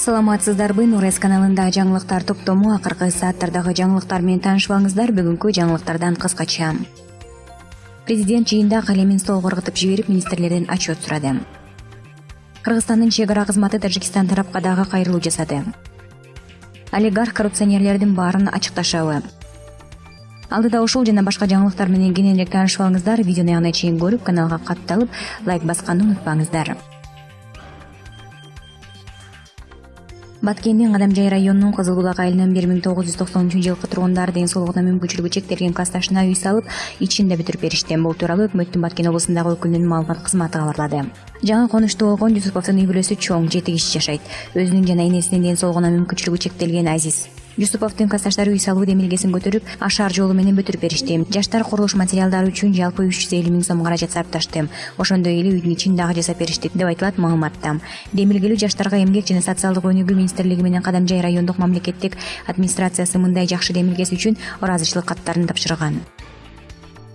Саламатсыздарбы, Нурес каналында жаңылыктар топтому акыркы сааттардагы жаңылыктар менен таанышпаңыздар. Бүгүнкү жаңылыктардан кыскача. Президент жыйында калемин столго ыргытып жиберип, министрлерден отчет сурады. Кыргызстандын чек ара кызматы Тажикстан тарапка дагы кайрылуу жасады. Олигарх коррупционерлердин баарын ачыкташабы? Алдыда ушул жана башка жаңылыктар менен кененирээк таанышпаңыздар. Видеону аяғына чейин көрүп, каналга катталып, лайк басканды унутпаңыздар. Баткендин Кадамжай районунун Кызыл Булак айылынын 1993 тургундары ден соолугуна мүмкүнчүлүгү чектелген классташына үй салып, ичинде бүтүрүп беришти. Бул тууралуу өкмөттүн Баткен облусундагы өкүлүнүн маалымат кызматы кабарлады. Жаңы конуштуу болгон Жусуповдун үй бүлөсү чоң, 7 киши жашайт. Өзүнүн жана энесинин ден соолугуна мүмкүнчүлүгү чектелген Азиз Жусуповдун классташтары үй салуу демилгесин көтөрүп, ашар жолу менен бүтүрүп беришти. Жаштар курулуш материалдары үчүн жалпы 350 миң сом каражат сарпташты. Ошондой эле үйдүн ичин дагы жасап беришти, деп айтылат маалыматта. Демилгелүү жаштарга эмгек жана социалдык өнүгүү министрлиги менен Кадамжай райондук мамлекеттик администрациясы мындай жакшы демилгеси үчүн ыраазычылык каттарын тапшырган.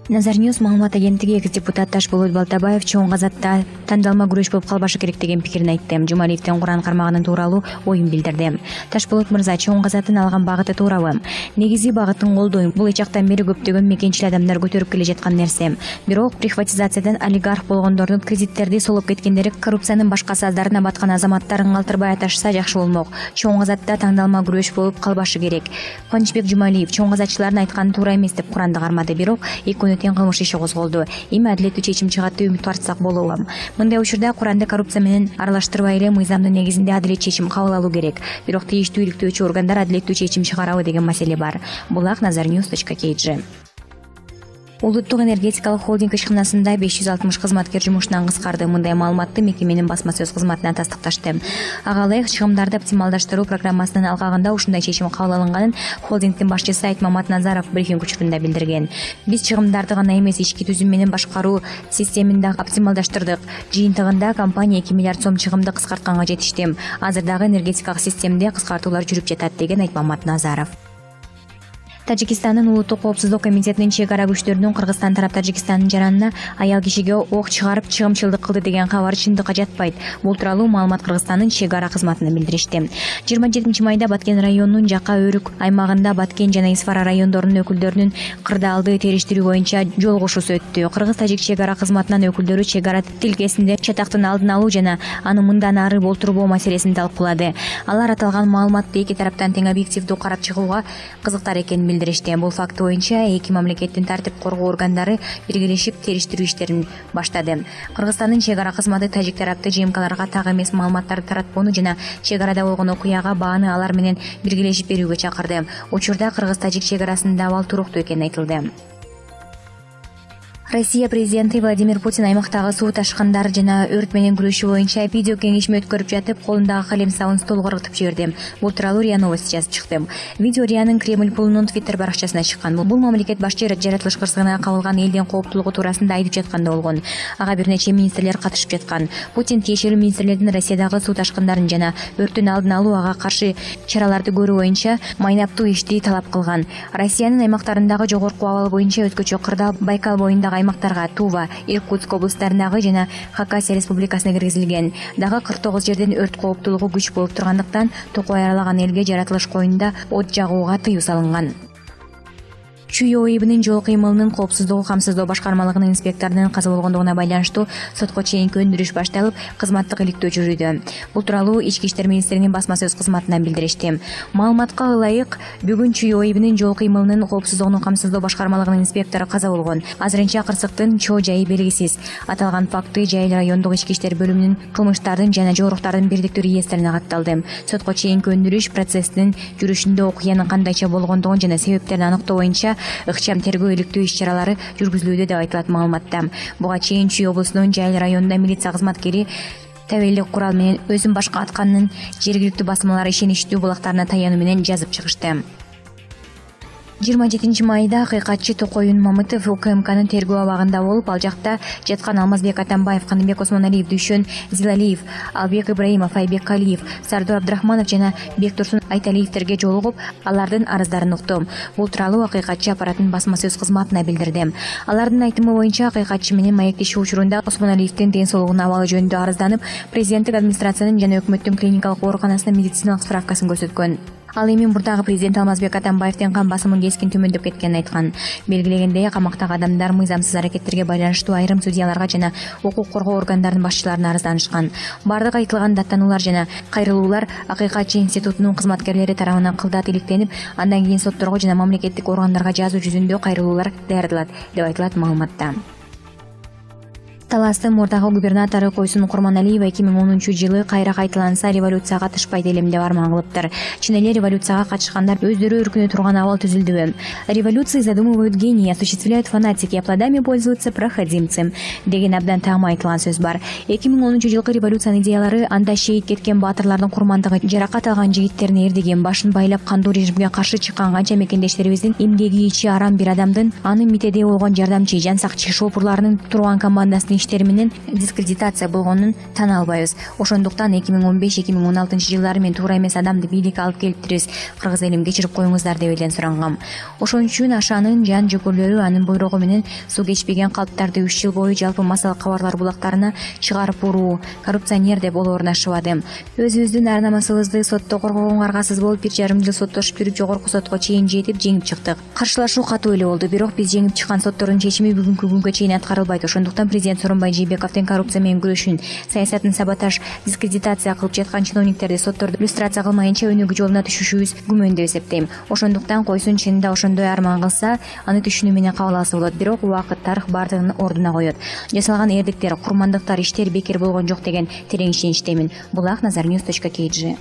Назар Ньюс маалымат агенттиги экс-депутат Ташболот Балтабаев чоң казатта тандалма күрөш болуп калбашы керек деген пикирин айтты. Жумалиевдин Куран кармаганы тууралуу оюн билдирди. Ташболот мырза, чоң казаттын алган багыты туурабы? Негизи багытын колдойм. Бул эч жактан бери көптөгөн мекенчил адамдар көтөрүп келе жаткан нерсе. Бирок приватизациядан олигарх болгондордун, кредиттерди солоп кеткендери, коррупциянын башка саздарына баткан азаматтарын калтырбай аташса жакшы болмок. Чоң казатта тандалма күрөш болуп калбашы керек. Кубанычбек Жумалиев чоң казатчылардын айтканы туура эмес деп Куранды кармады. Бирок 2 күн өтөн кылмыш иши козголду. Эми адилеттүү чечим чыгат деп үмүт артсак болобу? Мындай учурда Куранды коррупция менен аралаштырбай эле мыйзамдын негизинде адилет чечим кабыл алуу керек. Бирок тийиштүү иликтөөчү органдар адилеттүү чечим чыгарабы деген маселе бар. Булак nazarnews.kg. Улуттук энергетикалык холдинг ишканасында 560 кызматкер жумушунан кыскарды. Мындай маалыматты мекеменин басма сөз кызматынан тастыкташты. Ага ылайык чыгымдарды оптималдаштыруу программасынын алкагында ушундай чечим кабыл алынганын холдингдин башчысы Айтмамат Назаров брифинг учурунда билдирген. Биз чыгымдарды гана эмес, ички түзүм менен башкаруу системин да оптималдаштырдык. Жыйынтыгында компания 2 миллиард сом чыгымды кыскартканга жетишти. Азырдагы энергетикалык системде кыскартуулар жүрүп жатат, деген Айтмамат Назаров. Тажикстандын улуттук коопсуздук комитетинин чек ара күчтөрүнүн Кыргызстан тарап Тажикстандын жаранына аял кишиге ок чыгарып чыгымчылдык кылды деген кабар чындыкка жатпайт. Бул тууралуу маалымат Кыргызстандын чек ара кызматына билдиришти. 27 майда Баткен районунун Жака Өрүк аймагында Баткен жана Исфара райондорунун өкүлдөрүнүн кырдаалды териштирүү боюнча жол кошуусу өттү. Кыргыз-тажик чек ара кызматынын өкүлдөрү чек ара тилкесинде чатактын алдын алуу жана аны мындан ары болтурбоо маселесин талкуулады. Алар аталган маалыматты эки тараптан тең объективдүү карап чыгууга кызыктар экенин билдиришти. Бул факты боюнча эки мамлекеттин тартип коргоо органдары биргелешип териштирүү иштерин баштады. Кыргызстандын чек ара кызматы тажик тарапты ЖМКларга так эмес маалыматтарды таратпоону жана чек арада болгон окуяга бааны алар менен биргелешип берүүгө чакырды. Учурда кыргыз-тажик чек арасында абал туруктуу экени айтылды. Россия президенти Владимир Путин аймактагы суу ташкындар жана өрт менен күрөшүү боюнча видео кеңешме өткөрүп жатып, колундагы калем сабын столго ыргытып жиберди. Бул тууралуу РИА Новости жазып чыкты. Видео РИАнын Кремль пулунун Twitter баракчасына чыккан. Бул мамлекет башчы жаратылыш кырсыгына кабылган элдин кооптуулугу туурасында айтып жатканда болгон. Ага бир нече министрлер катышып жаткан. Путин тиешелүү министрлердин Россиядагы суу ташкындарын жана өрттүн алдын алуу, ага каршы чараларды көрүү боюнча майнаптуу ишти талап кылган. Россиянын аймактарындагы жогорку абал боюнча өзгөчө Кырдаал, Байкал боюндагы аймактарга Тува, Иркутск облустарындагы жана Хакасия республикасына киргизилген. Дагы 49 жерден өрт кооптуулугу күч болуп тургандыктан Токой аралаган элге жаратылыш коюнда от жагууга тыюу салынган. Чүй ОИБнин жол кыймылынын коопсуздугу камсыздоо башкармалыгынын инспекторунун каза болгондугуна байланыштуу сотко чейинки өндүрүш башталып, кызматтык иликтөө жүрүүдө. Бул тууралуу Ички иштер министринин басма сөз кызматынан билдиришти. Маалыматка ылайык, бүгүн Чүй ОИБнин жол кыймылынын коопсуздугун камсыздоо башкармалыгынын инспектору каза болгон. Азырынча кырсыктын чоо жайы белгисиз. Аталган факты Жайыл райондук ички иштер бөлүмүнүн кылмыштардын жана жоруктардын бирдиктүү реестрине катталды. Сотко чейинки өндүрүш процесстин жүрүшүндө окуянын кандайча болгондугун жана себептерин аныктоо боюнча ыкчам тергөө иликтөө иш-чаралары жүргүзүлүүдө деп айтылат маалыматта. Буга чейин Чүй облусунун Жайыл районунда милиция кызматкери табелдик курал менен өзүн башка атканын жергиликтүү басмалар ишеничтүү булактарына таянуу менен жазып чыгышты. 27 майда акыйкатчы Токоюн Мамытов УКМКнын тергөө абагында болуп, ал жакта жаткан Алмазбек Атамбаев, Каныбек Осмоналиев, Дүйшөн Зилалиев, Албек Ибраимов, Айбек Калиев, Сардор Абдрахманов жана Бектурсун Айталиевтерге жолугуп, алардын арыздарын укту. Бул тууралуу акыйкатчы аппараттын басма сөз кызматына билдирди. Алардын айтымы боюнча акыйкатчы менен маектешүү учурунда Осмоналиевдин ден соолугунун абалы жөнүндө арызданып, президенттик администрациянын жана өкмөттүн клиникалык ооруканасына медициналык справкасын көрсөткөн. Ал эми мурдагы президент Алмазбек Атамбаевдин кан басымын кескин төмөндөп кеткенин айткан. Белгилегендей, камактагы адамдар мыйзамсыз аракеттерге байланыштуу айрым судьяларга жана укук коргоо органдарынын башчыларына арызданышкан. Бардык айтылган даттануулар жана кайрылуулар акыйкатчы институтунун кызматкерлери тарабынан кылдат иликтенип, андан кийин сотторго жана мамлекеттик органдарга жазуу жүзүндө кайрылуулар даярдалат, деп айтылат маалыматта. Таластын мурдагы губернатору Койсун Курманалиева 2010-жылы кайра кайталанса революцияга катышпайт элем деп арман кылыптыр. Чын эле революцияга катышкандар өздөрү өркүнө турган абал түзүлдүбү. Революции задумывают гении, осуществляют фанатики, а плодами пользуются проходимцы деген абдан таама айтылган сөз бар. 2010-жылкы революциянын идеялары анда шейит кеткен баатырлардын курмандыгы, жаракат алган жигиттердин эрдигин, башын байлап кандуу режимге каршы чыккан канча мекендештерибиздин эмгеги ичи арам бир адамдын, анын митеде болгон жардамчы, жан сакчы, шопурларынын турган командасынын иштери менен дискредитация болгонун тана албайбыз. Ошондуктан 2015-2016 жылдары мен туура эмес адамды бийликке алып келиптирбиз. Кыргыз элим кечирип коюңуздар деп элден сурангам. Ошон үчүн Ашанын жан жөкөрлөрү анын буйругу менен суу кечпеген калптарды 3 жыл бою жалпы массалык кабарлар булактарына чыгарып уруу, коррупционер деп олорунашыбады. Өзүбүздүн ар намысыбызды сотто коргогонго аргасыз болуп 1,5 жыл соттошуп жүрүп жогорку сотко чейин жетип жеңип чыктык. Каршылашуу катуу эле болду, бирок биз жеңип чыккан соттордун чечими бүгүнкү күнгө чейин аткарылбайт. Ошондуктан президент Сооронбай Жээнбековдун коррупция менен күрөшүн, саясатын саботаж, дискредитация кылып жаткан чиновниктерди соттордо иллюстрация кылмайынча өнүгүү жолуна түшүшүбүз күмөн деп эсептейм. Ошондуктан Койсун чынында ошондой арман кылса, аны түшүнүү менен кабыл алса болот. Бирок убакыт, тарых бардыгын ордуна коет. Жасалган эрдиктер, курмандыктар, иштер бекер болгон жок деген терең ишеничтемин. Булак nazarnews.kg.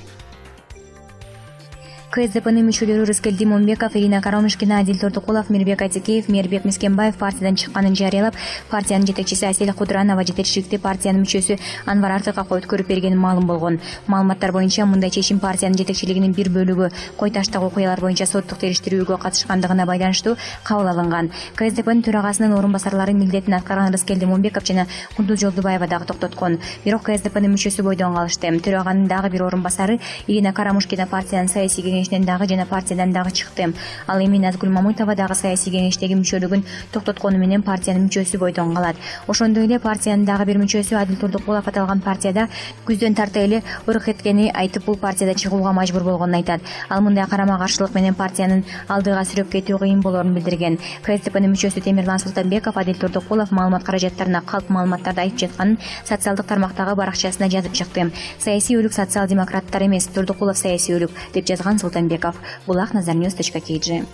КСДПнын мүчөлөрү Рыскелди Димонбеков, Ирина Карамышкина, Адил Тордукулов, Мирбек Атикеев, Мээрбек Мискенбаев партиядан чыкканын жарыялап, партиянын жетекчиси Асель Кудранова жетекчиликти партиянын мүчөсү Анвар Артыкка өткөрүп бергени маалым болгон. Маалыматтар боюнча мындай чечим партиянын жетекчилигинин бир бөлүгү Кой таштагы окуялар боюнча соттук териштирүүгө катышкандыгына байланыштуу кабыл алынган. КСДПнын төрагасынын орун басарлары милдетин аткарган Рыскелди Димонбеков жана Кундуз Жолдубаева дагы токтоткон. Бирок КСДПнын мүчөсү бойдон калышты. Төраганын дагы бир орун басары Ирина Карамышкина партиянын саясий кеңешинен дагы жана партиядан дагы чыкты. Ал эми Назгүл Мамытова дагы саясий кеңештеги мүчөлүгүн токтоткону менен партиянын мүчөсү бойдон калат. Ошондой эле партиянын дагы бир мүчөсү Адил Тордукулов аталган партияда күздөн тарта эле ырык эткени айтып, бул партияда чыгууга мажбур болгонун айтат. Ал мындай карама каршылык менен партиянын алдыга сүрөп кетүү кыйын болоорун билдирген. КСДПнын мүчөсү Темирлан Султанбеков Адил Тордукулов маалымат каражаттарына калп маалыматтарды айтып жатканын социалдык тармактагы баракчасына жазып чыкты. Саясий өлүк социал-демократтар эмес, Тордукулов саясий өлүк деп жазган Султанбеков. Булак nazarnews.kg.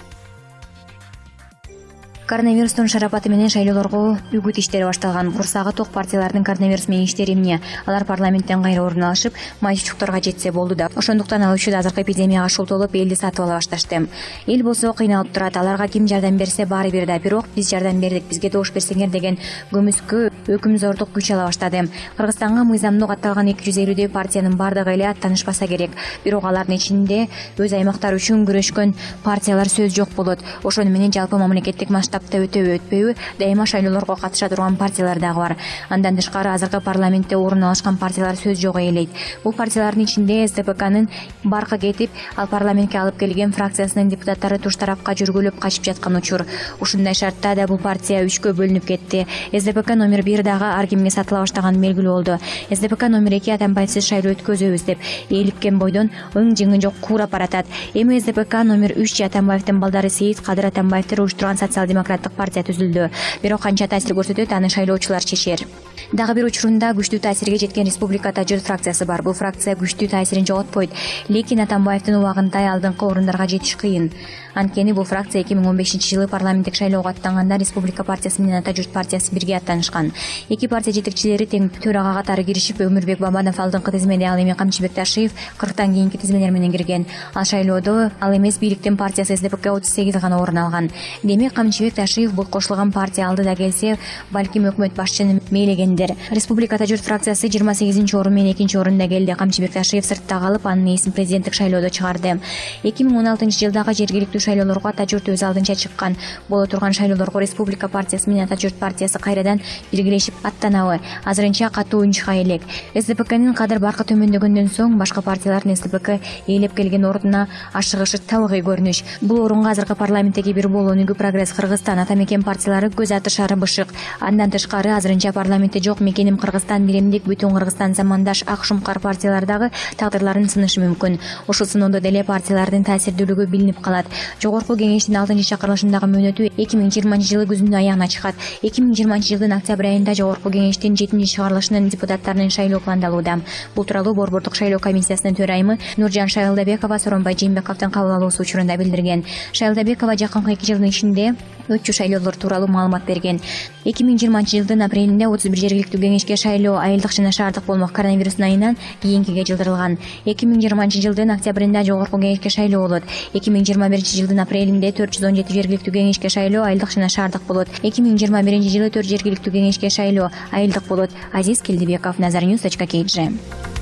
Коронавирустун шарапаты менен шайлоолорго үгүт иштери башталган. Курсагы ток партиялардын коронавирус менен иштери эмне? Алар парламенттен кайра орун алышып, май чучукторго жетсе болду да. Ошондуктан ал үчүн азыркы эпидемияга шултолуп элди сатып ала башташты. Эл болсо кыйналып турат. Аларга ким жардам берсе баары бир да. Бирок биз жардам бердик, бизге добуш берсеңер деген көмүскө өкүмзордук күч ала баштады. Кыргызстанга мыйзамдуу катталган 250 партиянын бардыгы эле аттанышпаса керек. Бирок алардын ичинде өз аймактары үчүн күрөшкөн партиялар сөз жок болот. Ошону менен жалпы мамлекеттик масштабта өтөбү өтпөйбү дайыма шайлоолорго катыша турган партиялар дагы бар. Андан тышкары азыркы парламентте орун алышкан партиялар сөз жок ээлейт. Бул партиялардын ичинде СДПКнын баркы кетип, ал парламентке алып келген фракциясынын депутаттары туш тарапка жүргүлөп качып жаткан учур. Ушундай шартта да бул партия 3кө бөлүнүп кетти. СДПК номер 1 дагы ар кимге сатыла баштаганы белгилүү болду. СДПК номер 2 Атамбаевсиз шайлоо өткөзөбүз деп ээлипкен бойдон ың-жыңы жок куурап баратат. Эми СДПК номер 3 Атамбаевдин балдары Сейит Кадыр Атамбаевдер уюштурган социал-демократтык партия түзүлдү. Бирок канча таасир көрсөтөт, аны шайлоочулар чечер. Дагы бир учурунда күчтүү таасирге жеткен Республикада Жыр фракциясы бар. Бул фракция күчтүү таасирин жоготпойт, лекин Атамбаевдин убагында алдыңкы орундарга жетиш кыйын. Анткени бул фракция 2015-жылы парламенттик шайлоого аттанганда Республика партиясы менен Ата журт партиясы бирге аттанышкан. Эки партия жетекчилери тең төрага катары киришип, Өмүрбек Бабанов алдыңкы тизмеде, ал эми Камчыбек Ташиев 40тан кийинки тизмелер менен кирген. Ал шайлоодо ал эмес бийликтин партиясы СДПК 38 гана орун алган. Демек Камчыбек Ташиев бул кошулган партия алды да келсе, балким өкмөт башчыны мээлегендер. Республика Ата журт фракциясы 28-орун менен 2-орунда келди. Камчыбек Ташиев сыртта калып, анын ээсин президенттик шайлоодо чыгарды. 2016-жылдагы жергиликтүү шайлоолорго ата журт өз алдынча чыккан. Боло турган шайлоолорго Республика партиясы менен ата журт партиясы кайрадан биргелешип аттанабы азырынча катуу унчуга элек. СДПКнын кадыр баркы төмөндөгөндөн соң башка партиялардын СДПК ээлеп келген ордуна ашыгышы табигый көрүнүш. Бул орунга азыркы парламенттеги бир болуу Нүгү Прогресс, Кыргызстан, ата мекен партиялары көз атышары бышык. Андан тышкары азырынча парламентте жок мекеним Кыргызстан, биримдик, бүтүн Кыргызстан, замандаш, ак шумкар партиялар дагы тагдырларын сынышы мүмкүн. Ушул сыноодо деле партиялардын таасирдүүлүгү билинип калат. Жогорку кеңештин 6 чакырылышындагы мөөнөтү 2020 жылы күзүнүн аягына чыгат. 2020 жылдын октябрь айында жогорку кеңештин 7 чыгарылышынын депутаттарынын шайлоо пландалууда. Бул тууралуу Борбордук шайлоо комиссиясынын төрайымы Нуржан Шайлдабекова Сооронбай Жээнбековдун кабыл алуусу учурунда билдирген. Шайлдабекова жакынкы 2 жылдын ичинде өтчү шайлоолор тууралуу маалымат берген. 2020 жылдын апрелинде 31 жергиликтүү кеңешке шайлоо айылдык жана шаардык болмок коронавирустун айынан кийинкиге жылдырылган. 2020 жылдын октябрында жогорку кеңешке шайлоо болот. 2021 жылдын апрелинде 417 жергиликтүү кеңешке шайлоо айылдык жана шаардык болот. 2021 жылы 4 жергиликтүү кеңешке шайлоо айылдык болот. Азиз Келдибеков, Nazarnews.kg.